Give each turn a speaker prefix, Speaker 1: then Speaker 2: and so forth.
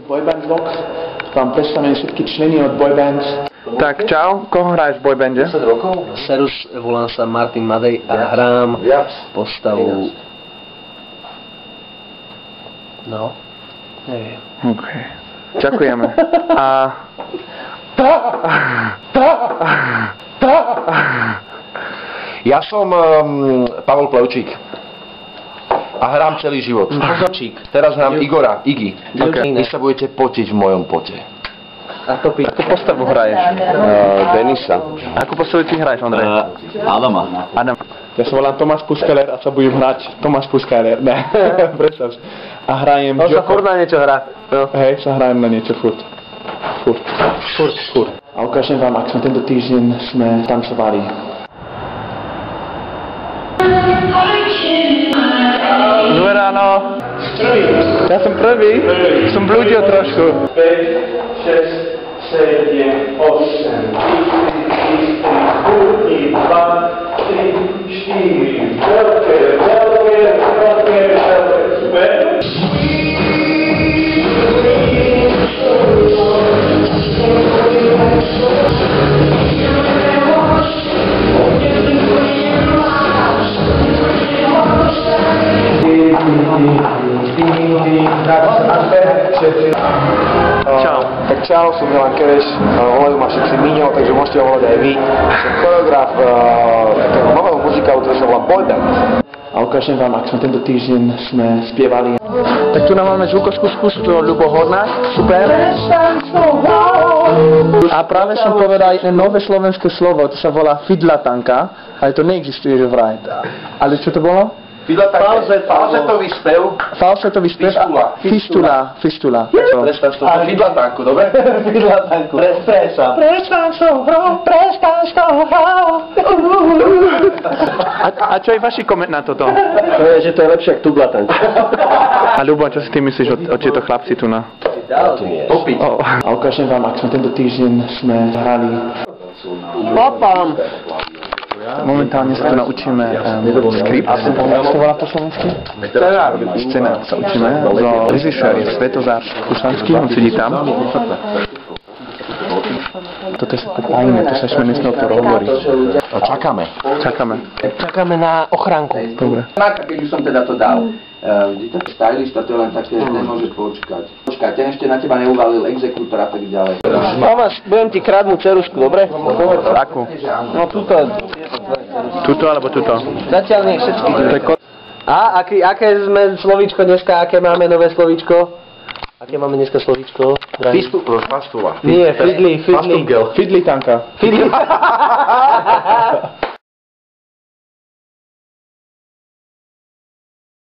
Speaker 1: Boyband Vlog. Vám predstavím všetky členy od Boybands.
Speaker 2: Tak čau, koho hráš v boybande?
Speaker 3: 10 rokov. Serus, volám sa Martin Madej a hrám postavu... No, neviem.
Speaker 2: OK. Ďakujeme. A...
Speaker 4: Ja som Pavol Plevčík a hrám celý život. Teraz hrám Igora, Iggy.
Speaker 2: Okay.
Speaker 4: Vy sa budete potiť v mojom pote.
Speaker 2: Akú postavu hraješ?
Speaker 4: Denisa.
Speaker 2: Akú postavu ty hraješ, Ondrej?
Speaker 4: Adama.
Speaker 2: Adam.
Speaker 1: Ja sa volám Tomáš Puskeler a sa budem hrať Tomáš Puskeler. Ne, predstav si. A hrajem...
Speaker 3: On sa furt na niečo hrá. No.
Speaker 1: Hej, sa hrajem na niečo furt. A ukážem vám, ak sme tento týždeň tancovali.
Speaker 2: Dobré ráno. Ja som prvý. Som blúdil trošku.
Speaker 1: 5, 6, 7, 8, 2, 3, 4, veľké, super.
Speaker 2: Čau.
Speaker 1: Tak čau, som Milan Kereš, volajú ma všetci Míňo, takže môžete ho volať aj vy. Som choreograf takého nového muzikálu, ktorý sa volá Boyband. A ukážem vám, ak sme tento týždeň spievali.
Speaker 2: Tak tu nám máme zvukovskú skúšku od Ľubo Hornáč, super. A práve som povedal jedno nové slovenské slovo, to sa volá fidlatanka, ale to neexistuje že vraj. Ale čo to bolo?
Speaker 4: Falzetový spev.
Speaker 2: Falsetový spev? Fistula.
Speaker 4: Predstav to. Fidlatanku, dobre?
Speaker 3: Fidlatanku. Prestaň so hrou.
Speaker 2: A čo je vaši koment na toto?
Speaker 3: To je, že to je lepšie ako tublatanka.
Speaker 2: A Ľubo, čo si ty myslíš o tieto chlapci tu na?
Speaker 4: Opiť.
Speaker 1: A ukážem vám, ak sme tento týždeň hrali.
Speaker 3: Papám.
Speaker 2: Momentálne sa tu naučíme skript. Ako to volá po slovensky? Scenár sa učíme. Režisér je Svetozár Kušanský, on sedí tam. Toto je tajné, to sa ešte nesmel to hovoriť.
Speaker 3: Čakáme na ochránku.
Speaker 2: Dobre.
Speaker 5: Keď už som teda to dal. Vidíte, stylista to je len také, nemôže počkať. Počkaj, ten ešte na teba neuvalil exekútor a tak ďalej.
Speaker 3: Tomáš, budem ti kradnúť ceruzku, dobre?
Speaker 2: Akú?
Speaker 3: No túto.
Speaker 2: Tuto alebo tuto?
Speaker 3: Zatiaľ nie všetky. A aké sme slovíčko dneska, aké máme nové slovíčko? Aké máme dneska slovíčko?
Speaker 4: Fastula.
Speaker 3: Nie, fidli.
Speaker 1: Fidlitanka.
Speaker 3: Fidli.